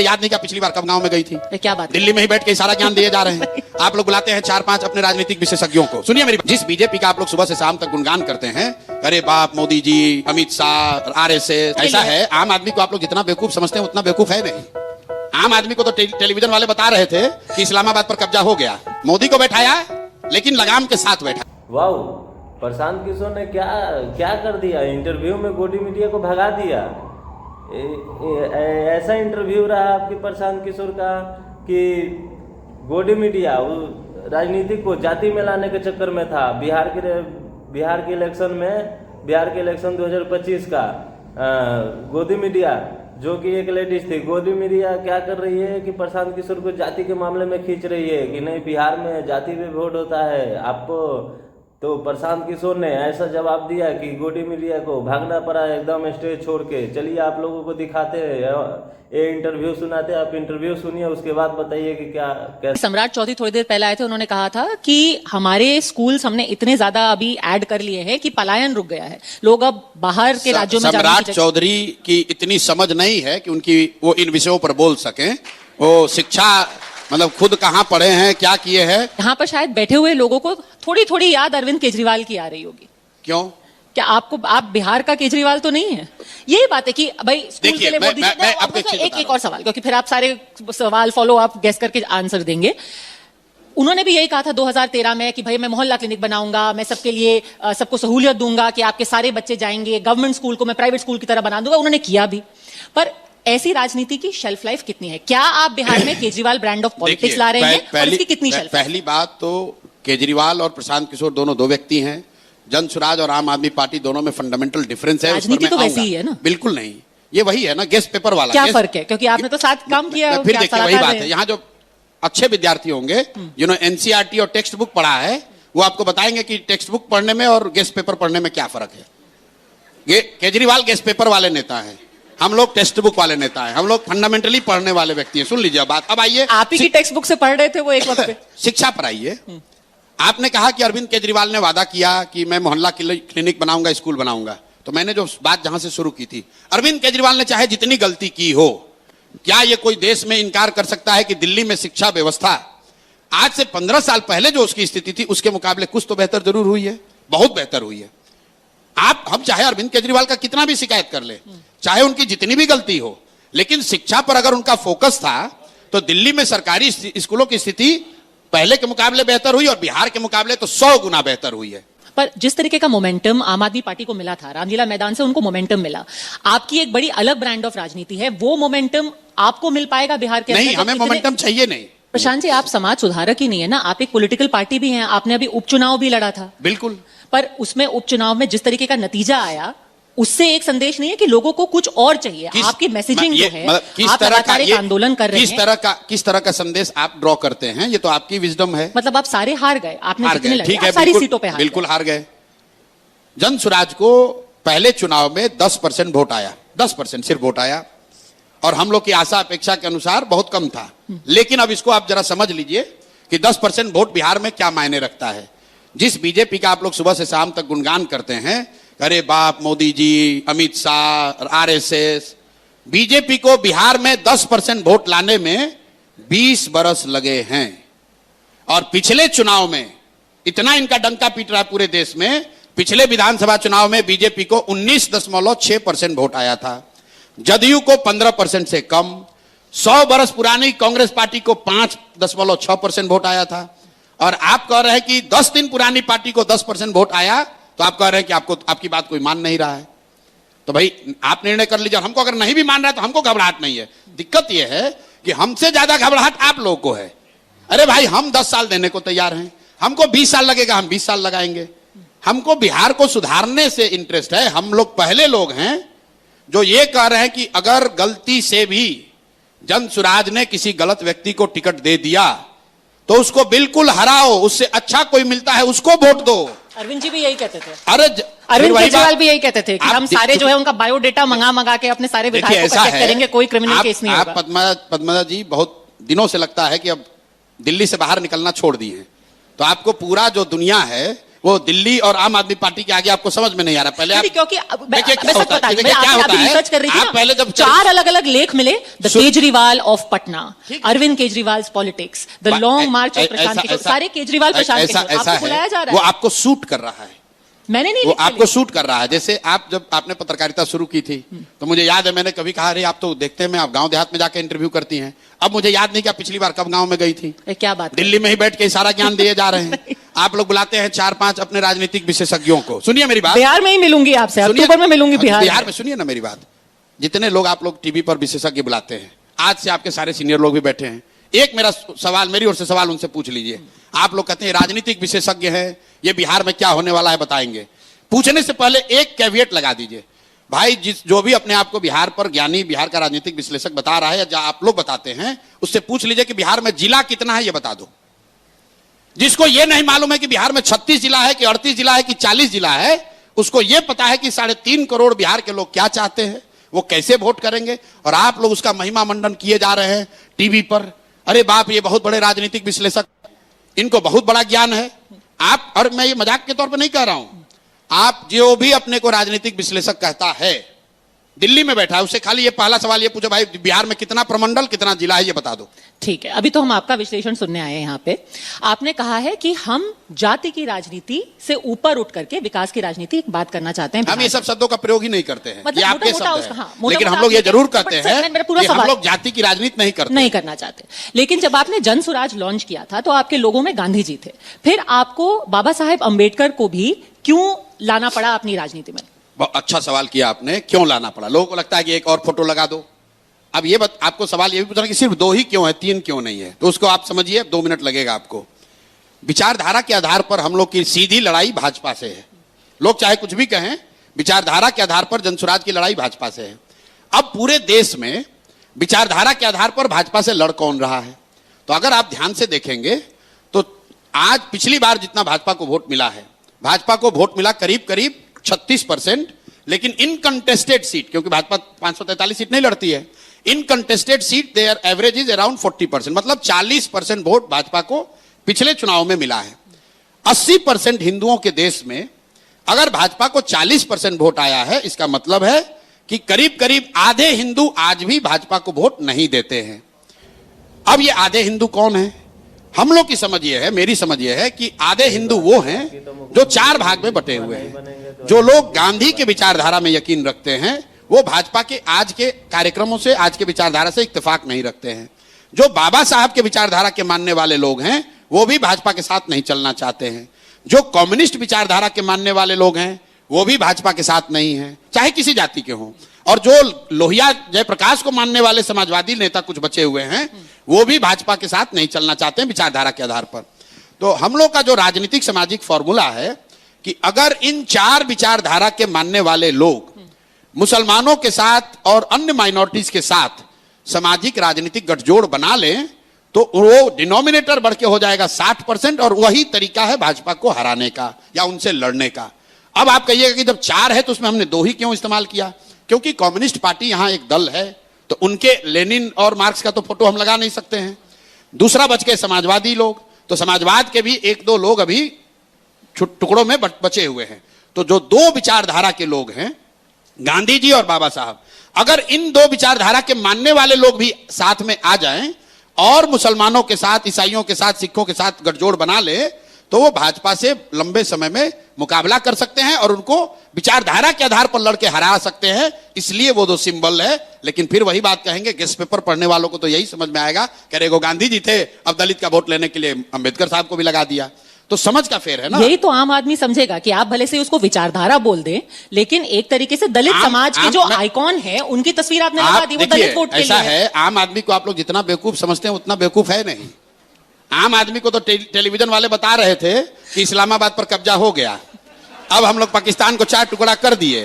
मुझे याद नहीं क्या पिछली बार कब गांव में गई थी। क्या बात, दिल्ली में ही बैठ के सारा ज्ञान दिए जा रहे हैं। आप लोग बुलाते हैं 4-5 अपने राजनीतिक विशेषज्ञों को। सुनिए मेरी, जिस बीजेपी का आप लोग सुबह से शाम तक गुणगान करते हैं, अरे बाप मोदी जी, अमित शाह, आरएसएस, ऐसा है। आम आदमी को आप लोग जितना बेवकूफ समझते हैं उतना बेवकूफ है नहीं। आम आदमी को तो टेलीविजन वाले बता रहे थे कि इस्लामाबाद पर कब्जा हो गया, मोदी को बैठाया लेकिन लगाम के साथ बैठा। वाह, प्रशांत किशोर ने क्या क्या कर दिया, इंटरव्यू में गोदी मीडिया को भगा दिया। ऐसा इंटरव्यू रहा आपकी प्रशांत किशोर का कि गोदी मीडिया राजनीतिक को जाति में लाने के चक्कर में था। बिहार के इलेक्शन 2025 का गोदी मीडिया, जो कि एक लेडीज थी, गोदी मीडिया क्या कर रही है कि प्रशांत किशोर को जाति के मामले में खींच रही है कि नहीं बिहार में जाति पे वोट होता है आपको। तो प्रशांत किशोर ने ऐसा जवाब दिया कि गोदी मीडिया को भागना पड़ा एकदम स्टेज छोड़ के। चलिए आप लोगों को दिखाते हैं, ये इंटरव्यू सुनाते हैं, आप इंटरव्यू सुनिए, उसके बाद बताइए कि क्या। सम्राट चौधरी थोड़ी देर पहले आए थे, उन्होंने कहा था कि हमारे स्कूल्स हमने इतने ज्यादा अभी ऐड कर लिए हैं कि पलायन रुक गया है, लोग अब बाहर के राज्यों में। सम्राट चौधरी की इतनी समझ नहीं है कि उनकी वो इन विषयों पर बोल सकें। वो शिक्षा मतलब खुद कहाँ पढ़े हैं, क्या किए हैं। यहाँ पर शायद बैठे हुए लोगों को थोड़ी थोड़ी याद अरविंद केजरीवाल की आ रही होगी। क्यों? क्या आप बिहार का केजरीवाल तो नहीं है? यही बात है कि भाई स्कूल के लिए वोट दीजिए। एक और सवाल, क्योंकि फिर आप सारे सवाल फॉलो आप गेस करके आंसर देंगे। उन्होंने भी यही कहा था 2013 में कि भाई मैं मोहल्ला क्लिनिक बनाऊंगा, मैं सबके लिए सबको सहूलियत दूंगा कि आपके सारे बच्चे जाएंगे, गवर्नमेंट स्कूल को मैं प्राइवेट स्कूल की तरह बना दूंगा। उन्होंने किया भी, पर ऐसी राजनीति की शेल्फ लाइफ कितनी है? क्या आप बिहार में केजरीवाल ब्रांड ऑफ पॉलिटिक्स ला रहे हैं और इसकी कितनी शेल्फ? पहली बात तो केजरीवाल और प्रशांत किशोर दोनों दो व्यक्ति हैं। जन स्वराज और आम आदमी पार्टी दोनों में फंडामेंटल डिफरेंस है। राजनीति तो वैसी ही है ना? बिल्कुल नहीं, ये वही है ना, गेस्ट पेपर वाला। क्या फर्क है? क्योंकि आपने तो साथ काम किया। फिर देखिए वही बात है, यहाँ जो अच्छे विद्यार्थी होंगे जिन्होंने एनसीईआरटी और टेक्स्ट बुक पढ़ा है, वो आपको बताएंगे कि टेक्स्ट बुक पढ़ने में और गेस्ट पेपर पढ़ने में क्या फर्क है। केजरीवाल गेस्ट पेपर वाले नेता है, हम लोग टेक्स्ट बुक वाले नेता हैं, हम लोग फंडामेंटली पढ़ने वाले व्यक्ति हैं। सुन लीजिए बात। अब आइए, आप ही की टेक्स्ट बुक से पढ़ रहे थे वो एक वक्त पे। शिक्षा पर आइए। आपने कहा कि अरविंद केजरीवाल ने वादा किया कि मैं मोहल्ला क्लिनिक बनाऊंगा, स्कूल बनाऊंगा। तो मैंने जो बात जहां से शुरू की थी, अरविंद केजरीवाल ने चाहे जितनी गलती की हो, क्या ये कोई देश में इनकार कर सकता है कि दिल्ली में शिक्षा व्यवस्था आज से 15 साल पहले जो उसकी स्थिति थी उसके मुकाबले कुछ तो बेहतर जरूर हुई है, बहुत बेहतर हुई है। हम चाहे अरविंद केजरीवाल का कितना भी शिकायत कर ले, चाहे उनकी जितनी भी गलती हो, लेकिन शिक्षा पर अगर उनका फोकस था तो दिल्ली में सरकारी स्कूलों की स्थिति पहले के मुकाबले बेहतर हुई और बिहार के मुकाबले तो 100 गुना बेहतर हुई है। पर जिस तरीके का मोमेंटम आम आदमी पार्टी को मिला था, रामलीला मैदान से उनको मोमेंटम मिला। आपकी एक बड़ी अलग ब्रांड ऑफ राजनीति है, वो मोमेंटम आपको मिल पाएगा बिहार के? नहीं, हमें मोमेंटम चाहिए नहीं। प्रशांत जी, आप समाज सुधारक ही नहीं है ना, आप एक पॉलिटिकल पार्टी भी हैं। आपने अभी उपचुनाव भी लड़ा था। बिल्कुल। पर उसमें उपचुनाव में जिस तरीके का नतीजा आया, उससे एक संदेश नहीं है कि लोगों को कुछ और चाहिए। आपकी मैसेजिंग जो है, आप लगातार एक आंदोलन कर रहे हैं, किस तरह का संदेश आप ड्रॉ करते हैं, ये तो आपकी विजडम है। मतलब आप सारे हार गए, आपने जितने लड़े, ठीक है, सारी सीटों पे बिल्कुल हार गए। जन स्वराज को पहले चुनाव में 10% वोट आया, 10% सिर्फ वोट आया, और हम लोग की आशा अपेक्षा के अनुसार बहुत कम था। लेकिन अब इसको आप जरा समझ लीजिए कि 10% वोट बिहार में क्या मायने रखता है। जिस बीजेपी का आप लोग सुबह से शाम तक गुणगान करते हैं, अरे बाप मोदी जी, अमित शाह, आरएसएस, बीजेपी को बिहार में 10% वोट लाने में 20 बरस लगे हैं। और पिछले चुनाव में इतना इनका डंका पीट रहा है पूरे देश में, पिछले विधानसभा चुनाव में बीजेपी को 19.6% वोट आया था, जदयू को 15% से कम। 100 बरस पुरानी कांग्रेस पार्टी को 5.6% वोट आया था। और आप कह रहे हैं कि 10 दिन पुरानी पार्टी को 10% वोट आया, तो आप कह रहे हैं कि आपकी बात कोई मान नहीं रहा है। तो भाई आप निर्णय कर लीजिए। हमको अगर नहीं भी मान रहा है तो हमको घबराहट नहीं है। दिक्कत यह है कि हमसे ज्यादा घबराहट आप लोगों को है। अरे भाई, हम 10 साल देने को तैयार हैं, हमको 20 साल लगेगा, हम 20 साल लगाएंगे। हमको बिहार को सुधारने से इंटरेस्ट है। हम लोग पहले लोग हैं जो ये कह रहे हैं कि अगर गलती से भी जन स्वराज ने किसी गलत व्यक्ति को टिकट दे दिया तो उसको बिल्कुल हराओ, उससे अच्छा कोई मिलता है उसको वोट दो। अरविंद जी भी यही कहते थे। अरविंद केजरीवाल भी यही कहते थे कि हम सारे जो है उनका बायोडेटा मंगा के अपने सारे विधायकों को चेक करेंगे, कोई क्रिमिनल केस नहीं होगा। पद्मजा जी, बहुत दिनों से लगता है कि अब दिल्ली से बाहर निकलना छोड़ दिए हैं, तो आपको पूरा जो दुनिया है वो दिल्ली और आम आदमी पार्टी के आगे आपको समझ में नहीं आ रहा। पहले आप क्योंकि देखिए क्या होता है, क्या होता है, रिसर्च कर रही थी आप ना, पहले जब 4 अलग-अलग लेख मिले, the Kejriwal of Patna, Arvind Kejriwal politics, the long march of Prashant Kishor, सारे केजरीवाल प्रशांत किशोर, आपको बुलाया जा रहा है। वो आपको सूट कर रहा है, मैंने नहीं, वो आपको सूट कर रहा है। जैसे आप जब आपने पत्रकारिता शुरू की थी तो मुझे याद है मैंने कभी कहा अरे आप तो देखते हैं आप गांव देहात में जाकर इंटरव्यू करती हैं। अब मुझे याद नहीं कि आप पिछली बार कब गांव में गई थी। क्या बात, दिल्ली में ही बैठ के सारा ज्ञान दिए जा रहे हैं। आप लोग बुलाते हैं 4-5 अपने राजनीतिक विशेषज्ञों को। सुनिए मेरी बात, बिहार में ही मिलूंगी आपसे, अक्टूबर में मिलूंगी बिहार में। सुनिए ना मेरी बात, जितने लोग आप लोग टीवी पर विशेषज्ञ बुलाते हैं, आज से आपके सारे सीनियर लोग भी बैठे हैं, एक मेरा सवाल, मेरी ओर से सवाल उनसे पूछ लीजिए। आप लोग कहते हैं राजनीतिक विशेषज्ञ हैं, ये बिहार में क्या होने वाला है बताएंगे। पूछने से पहले एक कैविएट लगा दीजिए, भाई जो भी अपने आप को बिहार पर ज्ञानी, बिहार का राजनीतिक विश्लेषक बता रहा है या आप लोग बताते हैं, उससे पूछ लीजिए कि बिहार में जिला कितना है ये बता दो। जिसको ये नहीं मालूम है कि बिहार में 36 जिला है कि 38 जिला है कि 40 जिला है, उसको ये पता है कि 3.5 करोड़ बिहार के लोग क्या चाहते हैं, वो कैसे वोट करेंगे, और आप लोग उसका महिमा मंडन किए जा रहे हैं टीवी पर। अरे बाप, ये बहुत बड़े राजनीतिक विश्लेषक, इनको बहुत बड़ा ज्ञान है। आप, और मैं ये मजाक के तौर पर नहीं कह रहा हूं, आप जो भी अपने को राजनीतिक विश्लेषक कहता है, दिल्ली में बैठा है, उससे खाली ये पहला सवाल ये पूछो, भाई बिहार में कितना प्रमंडल, कितना जिला है, ये बता दो। ठीक है, अभी तो हम आपका विश्लेषण सुनने आए हैं यहाँ पे। आपने कहा है कि हम जाति की राजनीति से ऊपर उठ करके विकास की राजनीति की बात करना चाहते हैं। हम ये सब शब्दों का प्रयोग ही नहीं करते हैं, मतलब ये आपके मोटा शब्द हैं। हाँ, लेकिन हम लोग ये जरूर कहते हैं कि हम लोग जाति की राजनीति नहीं करते, नहीं करना चाहते। लेकिन जब आपने जन स्वराज लॉन्च किया था तो आपके लोगों में गांधी जी थे, फिर आपको बाबा साहेब अंबेडकर को भी क्यों लाना पड़ा अपनी राजनीति में? बहुत अच्छा सवाल किया आपने, क्यों लाना पड़ा। लोगों को लगता है कि एक और फोटो लगा दो। अब ये आपको सवाल ये भी पूछना कि सिर्फ 2 ही क्यों है, 3 क्यों नहीं है, तो उसको आप समझिए, 2 मिनट लगेगा आपको। विचारधारा के आधार पर हम लोग की सीधी लड़ाई भाजपा से है। लोग चाहे कुछ भी कहें, विचारधारा के आधार पर जनसुराज की लड़ाई भाजपा से है। अब पूरे देश में विचारधारा के आधार पर भाजपा से लड़ कौन रहा है, तो अगर आप ध्यान से देखेंगे तो आज पिछली बार जितना भाजपा को वोट मिला है, भाजपा को वोट मिला करीब करीब 36%, लेकिन इनकंटेस्टेड सीट, क्योंकि भाजपा 543 सीट नहीं लड़ती है, uncontested seat there average is around 40%, मतलब 40% वोट भाजपा को पिछले चुनाव में मिला है। 80% हिंदुओं के देश में अगर भाजपा को 40% वोट आया है, इसका मतलब है कि करीब करीब आधे हिंदू आज भी भाजपा को वोट नहीं देते हैं। अब ये आधे हिंदू कौन है? हम लोग की समझ ये है, मेरी समझ ये है कि आधे हिंदू वो हैं जो 4 भाग में बटे हुए हैं। जो लोग गांधी के विचारधारा में यकीन रखते हैं वो भाजपा के आज के कार्यक्रमों से, आज के विचारधारा से इत्तेफाक नहीं रखते हैं। जो बाबा साहब के विचारधारा के मानने वाले लोग हैं वो भी भाजपा के साथ नहीं चलना चाहते हैं। जो कम्युनिस्ट विचारधारा के मानने वाले लोग हैं वो भी भाजपा के साथ नहीं है, चाहे किसी जाति के हों। और जो लोहिया जयप्रकाश को मानने वाले समाजवादी नेता कुछ बचे हुए हैं वो भी भाजपा के साथ नहीं चलना चाहते हैं विचारधारा के आधार पर। तो हम लोग का जो राजनीतिक सामाजिक फॉर्मूला है कि अगर इन 4 विचारधारा के मानने वाले लोग मुसलमानों के साथ और अन्य माइनॉरिटीज के साथ सामाजिक राजनीतिक गठजोड़ बना लें तो वो डिनोमिनेटर बढ़ के हो जाएगा 60%, और वही तरीका है भाजपा को हराने का या उनसे लड़ने का। अब आप कहिएगा कि जब 4 है तो उसमें हमने 2 ही क्यों इस्तेमाल किया? क्योंकि कम्युनिस्ट पार्टी यहां एक दल है तो उनके लेनिन और मार्क्स का तो फोटो हम लगा नहीं सकते हैं। दूसरा बच के समाजवादी लोग, तो समाजवाद के भी 1-2 लोग अभी टुकड़ों में बचे हुए हैं। तो जो 2 विचारधारा के लोग हैं, गांधी जी और बाबा साहब, अगर इन 2 विचारधारा के मानने वाले लोग भी साथ में आ जाएं और मुसलमानों के साथ, ईसाइयों के साथ, सिखों के साथ गठजोड़ बना ले तो वो भाजपा से लंबे समय में मुकाबला कर सकते हैं और उनको विचारधारा के आधार पर लड़के हरा सकते हैं। इसलिए वो 2 सिंबल है। लेकिन फिर वही बात कहेंगे, गेस्ट पेपर पढ़ने वालों को तो यही समझ में आएगा, कह रहे गांधी जी थे, अब दलित का वोट लेने के लिए अंबेडकर साहब को भी लगा दिया। तो समझ का फेर है ना। यही तो आम आदमी समझेगा कि आप भले से उसको विचारधारा बोल दें, लेकिन एक तरीके से दलित समाज के जो आइकॉन है उनकी तस्वीर आपने लगा दी, वो दलित वोट के लिए। ऐसा है, आम आदमी को आप लोग जितना बेवकूफ समझते हैं उतना बेवकूफ है नहीं। आम आदमी को तो टेलीविजन वाले बता रहे थे कि इस्लामाबाद पर कब्जा हो गया, अब हम लोग पाकिस्तान को 4 टुकड़ा कर दिए,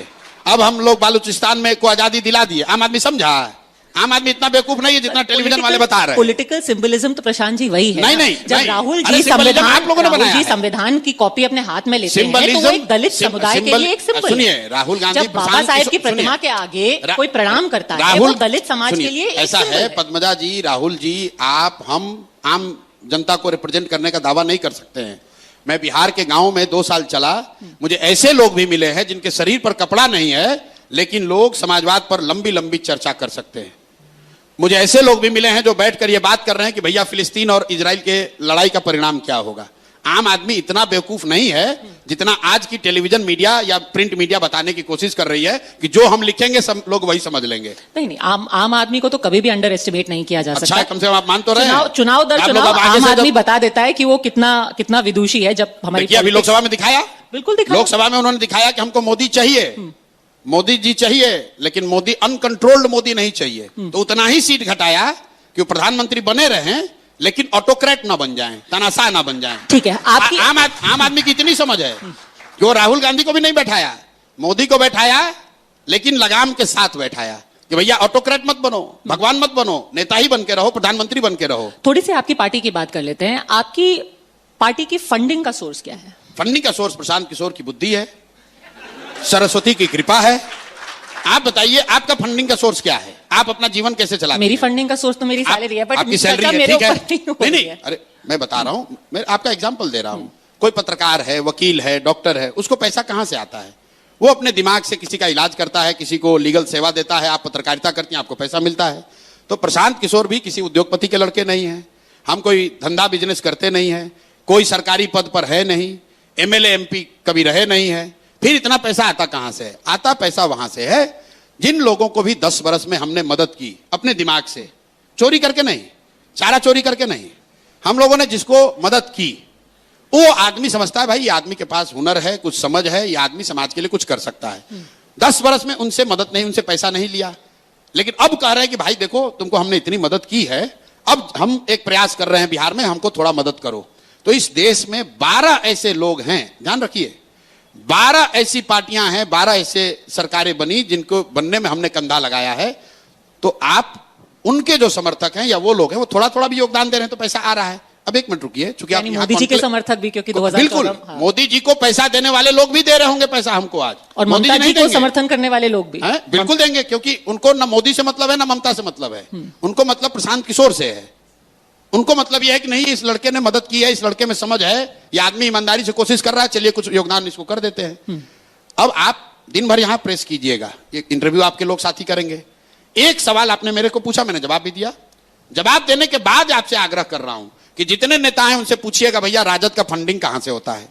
अब हम लोग बालूचिस्तान में को आजादी दिला दिए। आम आदमी समझा? आम आदमी इतना बेवकूफ नहीं है जितना टेलीविजन वाले बता रहे हैं। पॉलिटिकल सिंबलिज्म तो प्रशांत जी वही है। नहीं, जब राहुल जी संविधान की कॉपी अपने हाथ में लेते हैं तो वो एक दलित समुदाय के लिए एक सिंबल। सुनिए, राहुल गांधी जब बाबा साहेब की प्रतिमा के आगे कोई प्रणाम करता है वो दलित समाज के लिए ऐसा है। पद्मजा जी, राहुल जी, आप, हम आम जनता को रिप्रेजेंट करने का दावा नहीं कर सकते हैं। मैं बिहार के गांव में 2 साल चला, मुझे ऐसे लोग भी मिले हैं जिनके शरीर पर कपड़ा नहीं है लेकिन लोग समाजवाद पर लंबी लंबी चर्चा कर सकते हैं। मुझे ऐसे लोग भी मिले हैं जो बैठकर ये बात कर रहे हैं कि भैया फिलिस्तीन और इजराइल के लड़ाई का परिणाम क्या होगा। आम आदमी इतना बेवकूफ नहीं है जितना आज की टेलीविजन मीडिया या प्रिंट मीडिया बताने की कोशिश कर रही है कि जो हम लिखेंगे सब लोग वही समझ लेंगे। नहीं, आम आदमी को तो कभी भी अंडर एस्टिमेट नहीं किया जा सकता। अच्छा है, कम से कम आप मान तो रहे हैं। चुनाव दर चुनाव आम आदमी बता देता है कि वो कितना विदुषी है। जब हमारी अभी लोकसभा में दिखाया, बिल्कुल दिखाया, लोकसभा में उन्होंने दिखाया कि हमको मोदी चाहिए, मोदी जी चाहिए, लेकिन मोदी अनकंट्रोल्ड मोदी नहीं चाहिए। तो उतना ही सीट घटाया कि वो प्रधानमंत्री बने रहे लेकिन ऑटोक्रेट ना बन जाएं, तानाशाह ना बन जाएं। ठीक है, आपकी आम आदमी की इतनी समझ है कि वो राहुल गांधी को भी नहीं बैठाया, मोदी को बैठाया, लेकिन लगाम के साथ बैठाया कि भैया ऑटोक्रेट मत बनो, भगवान मत बनो, नेता ही बन के रहो, प्रधानमंत्री बन के रहो। थोड़ी सी आपकी पार्टी की बात कर लेते हैं। आपकी पार्टी की फंडिंग का सोर्स क्या है? फंडिंग का सोर्स प्रशांत किशोर की बुद्धि है, सरस्वती की कृपा है। आप बताइए आपका फंडिंग का सोर्स क्या है? आप अपना जीवन कैसे चलाते हैं? मेरी फंडिंग का सोर्स तो मेरी सैलरी है, बट आपकी सैलरी है, ठीक है। नहीं, अरे मैं बता रहा हूं, मैं आपका एग्जांपल दे रहा हूं। कोई पत्रकार है, वकील है, डॉक्टर है, उसको पैसा कहां से आता है? वो अपने दिमाग से किसी का इलाज करता है, किसी को लीगल सेवा देता है, आप पत्रकारिता करती हैं, आपको पैसा मिलता है। तो प्रशांत किशोर भी किसी उद्योगपति के लड़के नहीं है, हम कोई धंधा बिजनेस करते नहीं है, कोई सरकारी पद पर है नहीं, एमएलए एमपी कभी रहे नहीं है। फिर इतना पैसा आता कहां से? आता पैसा वहां से है जिन लोगों को भी 10 वर्ष में हमने मदद की अपने दिमाग से, चोरी करके नहीं, चारा चोरी करके नहीं। हम लोगों ने जिसको मदद की वो आदमी समझता है भाई ये आदमी के पास हुनर है, कुछ समझ है, ये आदमी समाज के लिए कुछ कर सकता है। 10 वर्ष में उनसे मदद नहीं, उनसे पैसा नहीं लिया, लेकिन अब कह रहे हैं कि भाई देखो तुमको हमने इतनी मदद की है, अब हम एक प्रयास कर रहे हैं बिहार में, हमको थोड़ा मदद करो। तो इस देश में 12 ऐसे लोग हैं, ध्यान रखिए, 12 ऐसी पार्टियां हैं, 12 ऐसे सरकारें बनी जिनको बनने में हमने कंधा लगाया है। तो आप उनके जो समर्थक हैं या वो लोग हैं, वो थोड़ा थोड़ा भी योगदान दे रहे हैं तो पैसा आ रहा है। अब एक मिनट रुकिए, चूंकि आप मोदी जी के समर्थक भी, क्योंकि 2014 बिल्कुल मोदी जी को पैसा देने वाले लोग भी दे रहे होंगे पैसा हमको आज, और ममता जी को समर्थन करने वाले लोग भी बिल्कुल देंगे, क्योंकि उनको ना मोदी से मतलब है ना ममता से मतलब है, उनको मतलब प्रशांत किशोर से है। उनको मतलब यह है कि नहीं इस लड़के ने मदद की है, इस लड़के में समझ है, ये आदमी ईमानदारी से कोशिश कर रहा है, चलिए कुछ योगदान इसको कर देते हैं। अब आप दिन भर यहां प्रेस कीजिएगा, एक इंटरव्यू आपके लोग साथी करेंगे। एक सवाल आपने मेरे को पूछा, मैंने जवाब भी दिया। जवाब देने के बाद आपसे आग्रह कर रहा हूं कि जितने नेता हैं उनसे पूछिएगा भैया राजद का फंडिंग कहां से होता है।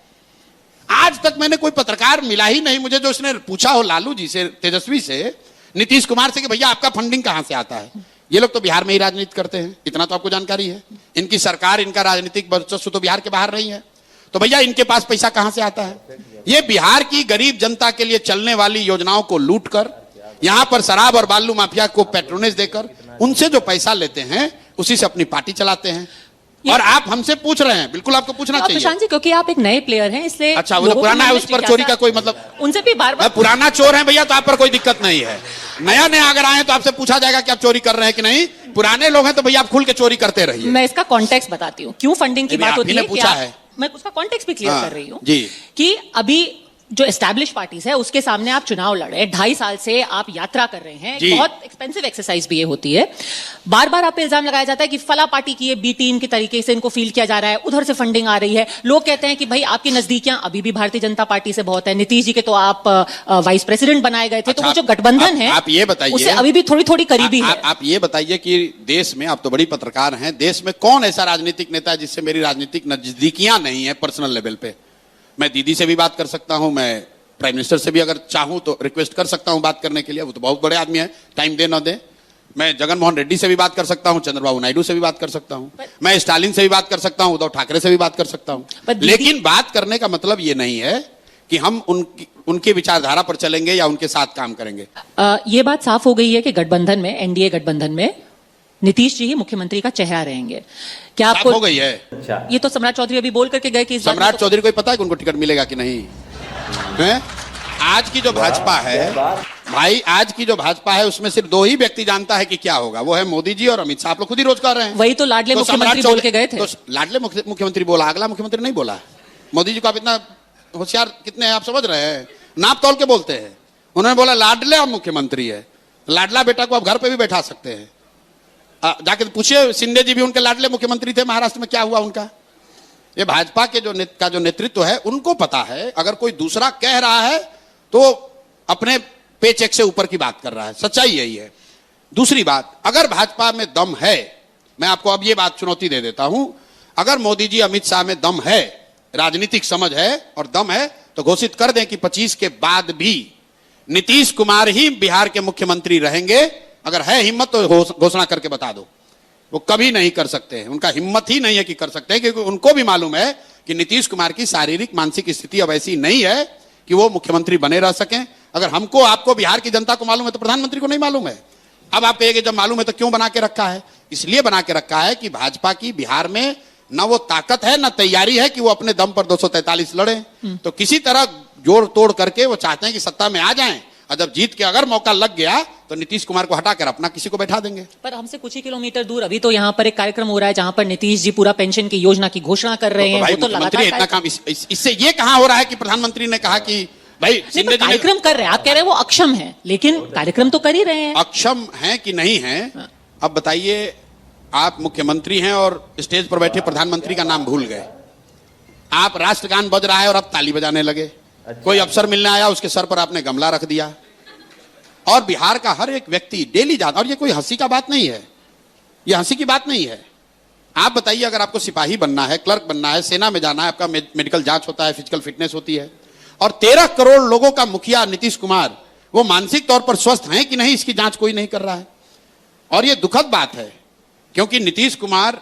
आज तक मैंने कोई पत्रकार मिला ही नहीं मुझे जो उसने पूछा हो लालू जी से, तेजस्वी से, नीतीश कुमार से कि भैया आपका फंडिंग कहां से आता है। ये लोग तो बिहार में ही राजनीति करते हैं, इतना तो आपको जानकारी है। इनकी सरकार, इनका राजनीतिक वर्चस्व तो बिहार के बाहर नहीं है, तो भैया इनके पास पैसा कहां से आता है? ये बिहार की गरीब जनता के लिए चलने वाली योजनाओं को लूट कर, यहां पर शराब और बालू माफिया को पैट्रोनेज देकर उनसे जो पैसा लेते हैं उसी से अपनी पार्टी चलाते हैं। और आप हमसे पूछ रहे हैं, बिल्कुल आपको पूछना चाहिए प्रशांत जी, क्योंकि आप एक नए प्लेयर हैं इसलिए। अच्छा, वो पुराना है, उस पर चोरी का कोई मतलब? उनसे भी बार-बार पुराना चोर है भैया तो आप पर कोई दिक्कत नहीं है। नया नया अगर आए तो आपसे पूछा जाएगा कि आप चोरी कर रहे हैं कि नहीं। पुराने लोग हैं तो भैया आप खुल के चोरी करते रहिए। मैं इसका कॉन्टेक्स्ट बताती हूँ, क्यों फंडिंग की बात होती है, पूछा है, मैं उसका कॉन्टेक्स्ट भी क्लियर कर रही हूँ जी, कि अभी जो एस्टैब्लिश पार्टीज है उसके सामने आप चुनाव लड़े, 2.5 साल से आप यात्रा कर रहे हैं, बहुत एक्सपेंसिव एक्सरसाइज भी ये होती है। बार बार आप पे इल्जाम लगाया जाता है कि फला पार्टी की ये बी टीम की तरीके से इनको फील किया जा रहा है, उधर से फंडिंग आ रही है। लोग कहते हैं कि भाई आपकी नजदीकियां अभी भी भारतीय जनता पार्टी से बहुत है, नीतीश जी के तो आप वाइस प्रेसिडेंट बनाए गए थे। तो वो जो गठबंधन है आप ये बताइए, उससे अभी भी थोड़ी थोड़ी करीबी है। आप ये बताइए कि देश में, आप तो बड़ी पत्रकार हैं, देश में कौन ऐसा राजनीतिक नेता है जिससे मेरी राजनीतिक नजदीकियां नहीं है पर्सनल लेवल पे? मैं दीदी से भी बात कर सकता हूं, मैं प्राइम मिनिस्टर से भी अगर चाहूं तो रिक्वेस्ट कर सकता हूं बात करने के लिए, वो तो बहुत बड़े आदमी है, टाइम दे ना दे। मैं जगन मोहन रेड्डी से भी बात कर सकता हूं, चंद्रबाबू नायडू से भी बात कर सकता हूं, मैं स्टालिन से भी बात कर सकता हूं, उद्धव ठाकरे से भी बात कर सकता हूं। लेकिन बात करने का मतलब ये नहीं है कि हम उनकी विचारधारा पर चलेंगे या उनके साथ काम करेंगे। ये बात साफ हो गई है कि गठबंधन में, एनडीए गठबंधन में नीतीश जी ही मुख्यमंत्री का चेहरा रहेंगे। क्या आपको हो गई है? अच्छा, ये तो सम्राट चौधरी अभी बोल करके गए कि सम्राट चौधरी को पता है कि उनको टिकट मिलेगा कि नहीं है? आज की जो भाजपा है भाई, आज की जो भाजपा है उसमें सिर्फ 2 ही व्यक्ति जानता है कि क्या होगा, वो है मोदी जी और अमित शाह। आप लोग खुद ही रोज कह रहे हैं। वही तो लाडले मुख्यमंत्री बोल के गए थे। तो लाडले मुख्यमंत्री बोला, अगला मुख्यमंत्री नहीं बोला। मोदी जी को आप इतना होशियार कितने हैं आप समझ रहे हैं? नाप तौल के बोलते हैं। उन्होंने बोला लाडले अब मुख्यमंत्री है, लाडला बेटा को आप घर पे भी बैठा सकते हैं। जाके पूछिए, शिंदे जी भी उनके लाडले मुख्यमंत्री थे, महाराष्ट्र में क्या हुआ उनका? ये भाजपा के जो नेतृत्व है उनको पता है। अगर कोई दूसरा कह रहा है तो अपने पेचेक से ऊपर की बात कर रहा है, सच्चाई यही है। दूसरी बात, अगर भाजपा में दम है, मैं आपको अब ये बात चुनौती दे देता हूं, अगर मोदी जी अमित शाह में दम है, राजनीतिक समझ है और दम है, तो घोषित कर दें कि 25 के बाद भी नीतीश कुमार ही बिहार के मुख्यमंत्री रहेंगे। अगर है हिम्मत तो घोषणा करके बता दो। वो कभी नहीं कर सकते हैं, उनका हिम्मत ही नहीं है कि कर सकते हैं, क्योंकि उनको भी मालूम है कि नीतीश कुमार की शारीरिक मानसिक स्थिति अब ऐसी नहीं है कि वो मुख्यमंत्री बने रह सकें। अगर हमको, आपको, बिहार की जनता को मालूम है तो प्रधानमंत्री को नहीं मालूम है। अब आप कहेंगे जब मालूम है तो क्यों बना के रखा है? इसलिए बना के रखा है कि भाजपा की बिहार में ना वो ताकत है ना तैयारी है कि वो अपने दम पर 243 लड़े। तो किसी तरह जोड़ तोड़ करके वो चाहते हैं कि सत्ता में आ जाएं, और जब जीत के अगर मौका लग गया तो नीतीश कुमार को हटाकर अपना किसी को बैठा देंगे। पर हमसे कुछ ही किलोमीटर दूर अभी तो यहाँ पर एक कार्यक्रम हो रहा है जहां पर नीतीश जी पूरा पेंशन की योजना की घोषणा कर रहे हैं। भाई, वो तो मुख्यमंत्री इतना काम, इससे ये कहां हो रहा है कि प्रधानमंत्री ने कहा कि भाई कार्यक्रम कर रहे हैं? आप कह रहे हैं वो अक्षम है, लेकिन कार्यक्रम तो कर ही रहे हैं। अक्षम है कि नहीं है? अब बताइए, आप मुख्यमंत्री हैं और स्टेज पर बैठे प्रधानमंत्री का नाम भूल गए। आप राष्ट्रगान बज रहा है और अब ताली बजाने लगे। कोई अफसर मिलने आया, उसके सर पर आपने गमला रख दिया। और बिहार का हर एक व्यक्ति डेली जाता, और ये कोई हंसी का बात नहीं है, ये हंसी की बात नहीं है। आप बताइए, अगर आपको सिपाही बनना है, क्लर्क बनना है, सेना में जाना है, आपका मेडिकल जांच होता है, फिजिकल फिटनेस होती है, और 13 करोड़ लोगों का मुखिया नीतीश कुमार, वो मानसिक तौर पर स्वस्थ हैं कि नहीं, इसकी जांच कोई नहीं कर रहा है। और ये दुखद बात है, क्योंकि नीतीश कुमार,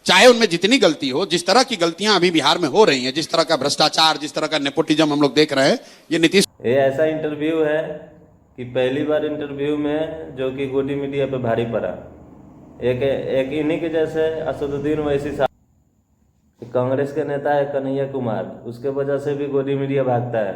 चाहे उनमें जितनी गलती हो, जिस तरह की गलतियां अभी बिहार में हो रही हैं, जिस तरह का भ्रष्टाचार, जिस तरह का नेपोटिज्म हम लोग देख रहे हैं, ये नीतीश, ये ऐसा इंटरव्यू है कि पहली बार इंटरव्यू में जो कि गोदी मीडिया पे भारी पड़ा। एक इन्हीं के जैसे असदुद्दीन ओवैसी साहब, कांग्रेस के नेता है कन्हैया कुमार, उसके वजह से भी गोदी मीडिया भागता है।